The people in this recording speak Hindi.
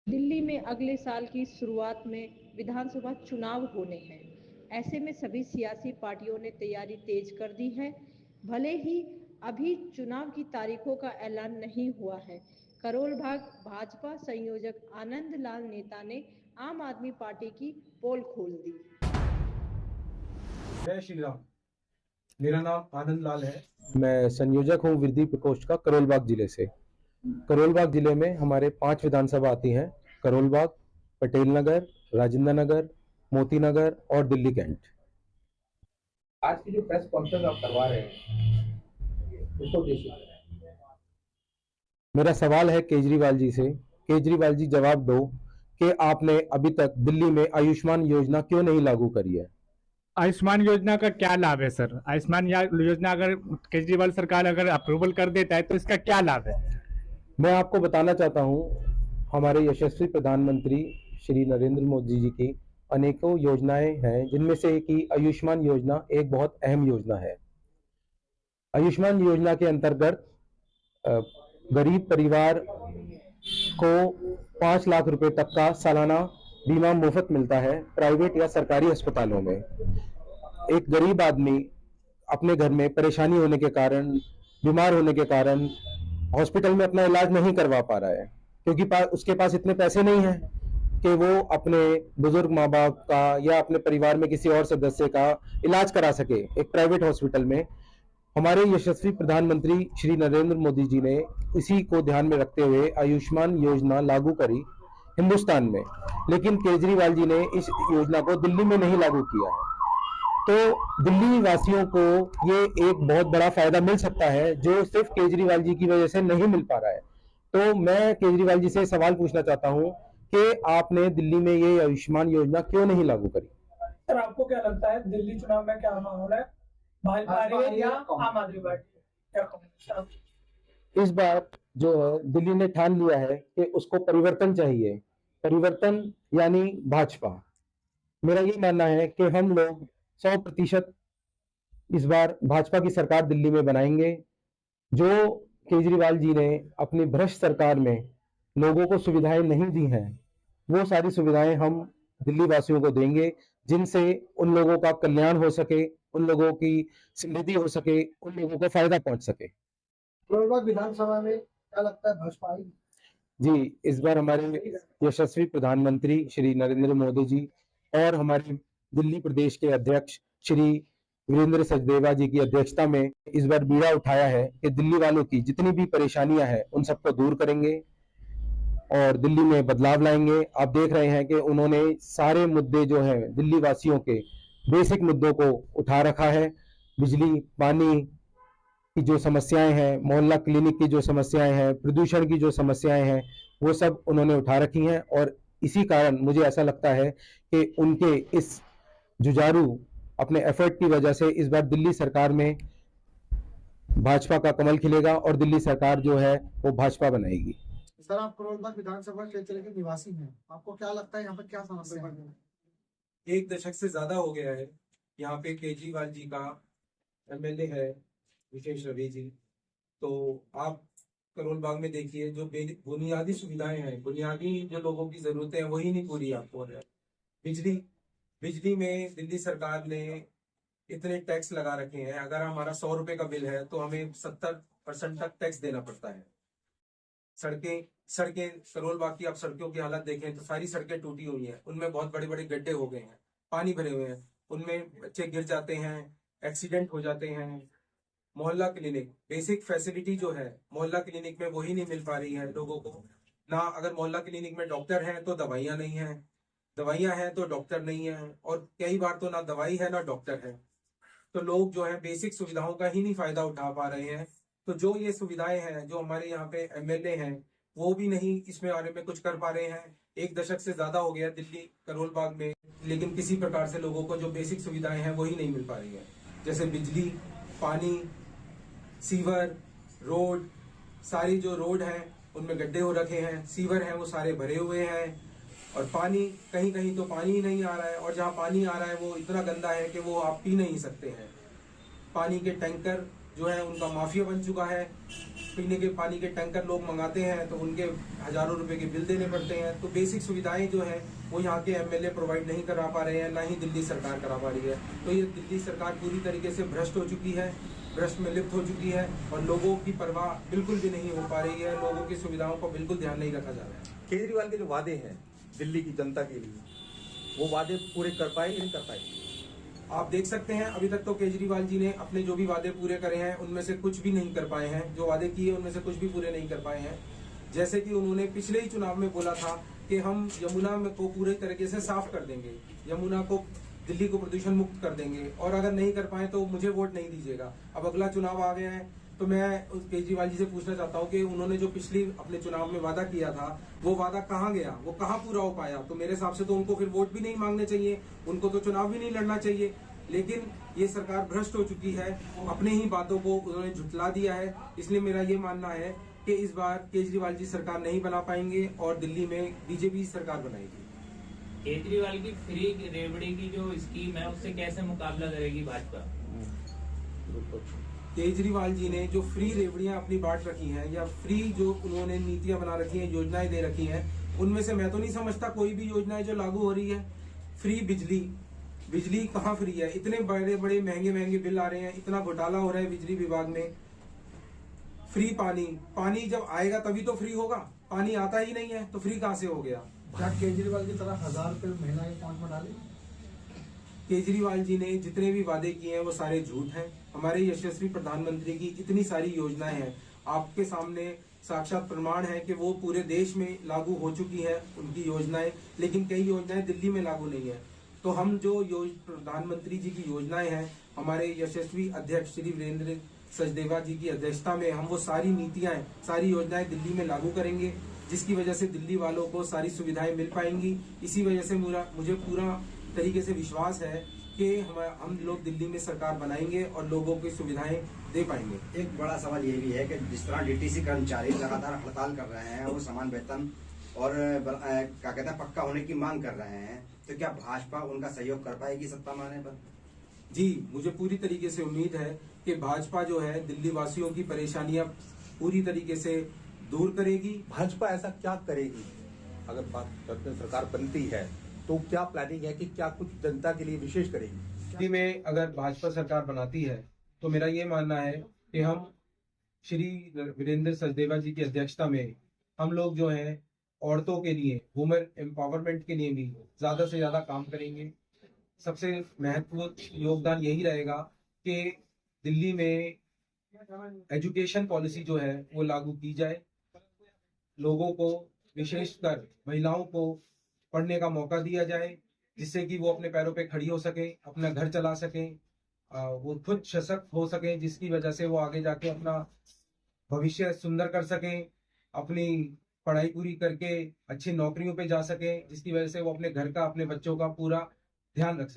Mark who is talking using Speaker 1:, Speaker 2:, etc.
Speaker 1: दिल्ली में अगले साल की शुरुआत में विधानसभा चुनाव होने हैं। ऐसे में सभी सियासी पार्टियों ने तैयारी तेज कर दी है। भले ही अभी चुनाव की तारीखों का ऐलान नहीं हुआ है। करोल बाग भाजपा संयोजक आनंद लाल नेता ने आम आदमी पार्टी की पोल खोल दी।
Speaker 2: जय श्री राम। मेरा नाम आनंद लाल है।
Speaker 3: मैं संयोजक हूँ वृद्धि प्रकोष्ठ का करोल बाग जिले से। करोल बाग जिले में हमारे 5 विधानसभा आती हैं: करोल बाग, पटेल नगर, राजेंद्र नगर, मोती नगर और दिल्ली कैंट।
Speaker 2: आज की जो प्रेस कॉन्फ्रेंस आप करवा रहे हैं उसको उद्देश्य
Speaker 3: मेरा सवाल है केजरीवाल जी से। केजरीवाल जी जवाब दो कि आपने अभी तक दिल्ली में आयुष्मान योजना क्यों नहीं लागू करी है।
Speaker 4: आयुष्मान योजना का क्या लाभ है सर? आयुष्मान योजना अगर केजरीवाल सरकार अगर अप्रूवल कर देता है तो इसका क्या लाभ है?
Speaker 3: मैं आपको बताना चाहता हूँ, हमारे यशस्वी प्रधानमंत्री श्री नरेंद्र मोदी जी की अनेकों योजनाएं हैं, जिनमें से एक ही आयुष्मान योजना एक बहुत अहम योजना है। आयुष्मान योजना के अंतर्गत गरीब परिवार को 5 लाख रुपए तक का सालाना बीमा मुफ्त मिलता है प्राइवेट या सरकारी अस्पतालों में। एक गरीब आदमी अपने घर में परेशानी होने के कारण, बीमार होने के कारण हॉस्पिटल में अपना इलाज नहीं करवा पा रहा है, क्योंकि उसके पास इतने पैसे नहीं हैं कि वो अपने बुजुर्ग माँ बाप का या अपने परिवार में किसी और सदस्य का इलाज करा सके एक प्राइवेट हॉस्पिटल में। हमारे यशस्वी प्रधानमंत्री श्री नरेंद्र मोदी जी ने इसी को ध्यान में रखते हुए आयुष्मान योजना लागू करी हिंदुस्तान में, लेकिन केजरीवाल जी ने इस योजना को दिल्ली में नहीं लागू किया है। तो दिल्ली वासियों को ये एक बहुत बड़ा फायदा मिल सकता है, जो सिर्फ केजरीवाल जी की वजह से नहीं मिल पा रहा है। तो मैं केजरीवाल जी से सवाल पूछना चाहता हूं कि आपने दिल्ली में ये आयुष्मान योजना क्यों नहीं लागू करी।
Speaker 5: सर, आपको क्या लगता है दिल्ली चुनाव में क्या माहौल है? भाजपा या आम आदमी पार्टी, क्या कहूँ?
Speaker 3: इस बार जो है दिल्ली ने ठान लिया है कि उसको परिवर्तन चाहिए। परिवर्तन यानी भाजपा। मेरा ये मानना है कि हम लोग 100% इस बार भाजपा की सरकार दिल्ली में बनाएंगे। जो केजरीवाल जी ने अपनी भ्रष्ट सरकार में लोगों को सुविधाएं नहीं दी हैं, वो सारी सुविधाएं हम दिल्ली वासियों को देंगे, जिनसे उन लोगों का कल्याण हो सके, उन लोगों की समृद्धि हो सके, उन लोगों को फायदा पहुंच सके।
Speaker 5: विधानसभा में क्या लगता है भाजपा आएगी?
Speaker 3: जी, इस बार हमारे यशस्वी प्रधानमंत्री श्री नरेंद्र मोदी जी और हमारे दिल्ली प्रदेश के अध्यक्ष श्री वीरेंद्र सचदेवा जी की अध्यक्षता में इस बार बीड़ा उठाया है कि दिल्ली वालों की जितनी भी परेशानियां हैं उन सबको दूर करेंगे और दिल्ली में बदलाव लाएंगे। आप देख रहे हैं कि उन्होंने सारे मुद्दे जो हैं दिल्ली वासियों के बेसिक मुद्दों को उठा रखा है। बिजली, पानी की जो समस्याएं हैं, मोहल्ला क्लिनिक की जो समस्याएं हैं, प्रदूषण की जो समस्याएं हैं, वो सब उन्होंने उठा रखी हैं। और इसी कारण मुझे ऐसा लगता है कि उनके इस जुझारू अपने एफर्ट की वजह से इस बार दिल्ली सरकार में भाजपा का कमल खिलेगा और दिल्ली सरकार जो है वो भाजपा बनाएगी।
Speaker 5: सर, आप करोल बाग विधानसभा क्षेत्र के निवासी हैं, आपको क्या लगता है यहाँ पर क्या समस्या है?
Speaker 2: 1 दशक से ज्यादा हो गया है यहाँ पे केजरीवाल जी का एमएलए है विशेष रवि जी। तो आप करोल बाग में देखिए, जो बुनियादी सुविधाएं हैं, बुनियादी जो लोगों की जरूरतें हैं, वही नहीं पूरी आपको है। बिजली में दिल्ली सरकार ने इतने टैक्स लगा रखे हैं। अगर हमारा 100 रुपए का बिल है तो हमें 70% तक टैक्स देना पड़ता है। सड़कें करोल बाग की आप सड़कों की हालत देखें तो सारी सड़कें टूटी हुई हैं, उनमें बहुत बड़े बड़े गड्ढे हो गए हैं, पानी भरे हुए हैं, उनमें बच्चे गिर जाते हैं, एक्सीडेंट हो जाते हैं। मोहल्ला क्लिनिक, बेसिक फैसिलिटी जो है मोहल्ला क्लिनिक में वही नहीं मिल पा रही है लोगों को ना। अगर मोहल्ला क्लिनिक में डॉक्टर हैं तो दवाइयां नहीं है, दवाइयां हैं तो डॉक्टर नहीं है, और कई बार तो ना दवाई है ना डॉक्टर है। तो लोग जो है बेसिक सुविधाओं का ही नहीं फायदा उठा पा रहे हैं। तो जो ये सुविधाएं हैं, जो हमारे यहाँ पे एमएलए हैं, वो भी नहीं इसमें बारे में कुछ कर पा रहे हैं। 1 दशक से ज्यादा हो गया दिल्ली करोल बाग में, लेकिन किसी प्रकार से लोगों को जो बेसिक सुविधाएं हैं वही नहीं मिल पा रही है। जैसे बिजली, पानी, सीवर, रोड, सारी जो रोड हैं उनमें गड्ढे हो रखे हैं, सीवर हैं वो सारे भरे हुए हैं, और पानी कहीं कहीं तो पानी ही नहीं आ रहा है, और जहाँ पानी आ रहा है वो इतना गंदा है कि वो आप पी नहीं सकते हैं। पानी के टैंकर जो है उनका माफिया बन चुका है। पीने के पानी के टैंकर लोग मंगाते हैं तो उनके हजारों रुपए के बिल देने पड़ते हैं। तो बेसिक सुविधाएं जो है वो यहाँ के एमएलए प्रोवाइड नहीं करा पा रहे हैं, ना ही दिल्ली सरकार करा पा रही है। तो ये दिल्ली सरकार पूरी तरीके से भ्रष्ट हो चुकी है, भ्रष्ट में लिप्त हो चुकी है और लोगों की परवाह बिल्कुल भी नहीं हो पा रही है। लोगों की सुविधाओं को बिल्कुल ध्यान नहीं रखा जा रहा है।
Speaker 6: केजरीवाल के जो वादे हैं दिल्ली की जनता के लिए, वो वादे पूरे कर पाए या नहीं कर पाए?
Speaker 2: आप देख सकते हैं अभी तक तो केजरीवाल जी ने अपने जो भी वादे पूरे करे हैं उनमें से कुछ भी नहीं कर पाए हैं। जो वादे किए उनमें से कुछ भी पूरे नहीं कर पाए हैं। जैसे कि उन्होंने पिछले ही चुनाव में बोला था कि हम यमुना को पूरे तरीके से साफ कर देंगे, यमुना को दिल्ली को प्रदूषण मुक्त कर देंगे, और अगर नहीं कर पाए तो मुझे वोट नहीं दीजिएगा। अब अगला चुनाव आ गया है तो मैं केजरीवाल जी से पूछना चाहता हूँ कि उन्होंने जो पिछली अपने चुनाव में वादा किया था वो वादा कहाँ गया, वो कहाँ पूरा हो पाया? तो मेरे हिसाब से तो उनको फिर वोट भी नहीं मांगने चाहिए, उनको तो चुनाव भी नहीं लड़ना चाहिए। लेकिन ये सरकार भ्रष्ट हो चुकी है, अपने ही बातों को उन्होंने झुठला दिया है। इसलिए मेरा ये मानना है कि इस बार केजरीवाल जी सरकार नहीं बना पाएंगे और दिल्ली में बीजेपी सरकार बनाएगी।
Speaker 7: केजरीवाल की फ्री रेवड़ी की जो स्कीम है उससे कैसे मुकाबला करेगी भाजपा?
Speaker 2: केजरीवाल जी ने जो फ्री रेवड़ियां अपनी बांट रखी हैं या फ्री जो उन्होंने नीतियां बना रखी हैं, योजनाएं दे रखी हैं, उनमें से मैं तो नहीं समझता कोई भी योजनाएं जो लागू हो रही है। फ्री बिजली कहाँ फ्री है? इतने बड़े बड़े महंगे बिल आ रहे हैं, इतना घोटाला हो रहा है बिजली विभाग में। फ्री पानी जब आएगा तभी तो फ्री होगा, पानी आता ही नहीं है तो फ्री कहाँ से हो गया?
Speaker 8: क्या केजरीवाल की तरह 1000 रुपए महीना के अकाउंट में डाले?
Speaker 2: केजरीवाल जी ने जितने भी वादे किए हैं वो सारे झूठ हैं। हमारे यशस्वी प्रधानमंत्री की इतनी सारी योजनाएं हैं, आपके सामने साक्षात प्रमाण है कि वो पूरे देश में लागू हो चुकी है उनकी योजनाएं, लेकिन कई योजनाएं दिल्ली में लागू नहीं है। तो हम जो प्रधानमंत्री जी की योजनाएं हैं, हमारे यशस्वी अध्यक्ष श्री वीरेंद्र सचदेवा जी की अध्यक्षता में हम वो सारी नीतियां, सारी योजनाएं दिल्ली में लागू करेंगे, जिसकी वजह से दिल्ली वालों को सारी सुविधाएं मिल पाएंगी। इसी वजह से मुझे पूरा तरीके से विश्वास है कि हम लोग दिल्ली में सरकार बनाएंगे और लोगों की सुविधाएं दे पाएंगे।
Speaker 9: एक बड़ा सवाल ये भी है कि जिस तरह डीटीसी कर्मचारी लगातार हड़ताल कर रहे हैं, वो समान वेतन और क्या कहते हैं पक्का होने की मांग कर रहे हैं, तो क्या भाजपा उनका सहयोग कर पाएगी सत्ता में आने पर?
Speaker 2: जी, मुझे पूरी तरीके से उम्मीद है कि भाजपा जो है दिल्ली वासियों की परेशानियां पूरी तरीके से दूर करेगी।
Speaker 6: भाजपा ऐसा क्या करेगी अगर बात करते सरकार बनती है तो क्या प्लानिंग है कि क्या कुछ जनता के लिए विशेष करेगी?
Speaker 2: दिल्ली में अगर भाजपा सरकार बनाती है तो मेरा ये मानना है कि हम श्री वीरेंद्र सचदेवा जी की अध्यक्षता में हम लोग जो है औरतों के लिए, वुमेन एम्पावरमेंट के लिए भी ज्यादा से ज्यादा काम करेंगे। सबसे महत्वपूर्ण योगदान यही रहेगा कि दिल्ली में एजुकेशन पॉलिसी जो है वो लागू की जाए, लोगों को विशेषकर महिलाओं को पढ़ने का मौका दिया जाए, जिससे कि वो अपने पैरों पे खड़ी हो सके, अपना घर चला सके, वो खुद सशक्त हो सके, जिसकी वजह से वो आगे जाके अपना भविष्य सुंदर कर सके, अपनी पढ़ाई पूरी करके अच्छी नौकरियों पे जा सके, जिसकी वजह से वो अपने घर का, अपने बच्चों का पूरा ध्यान रख सके।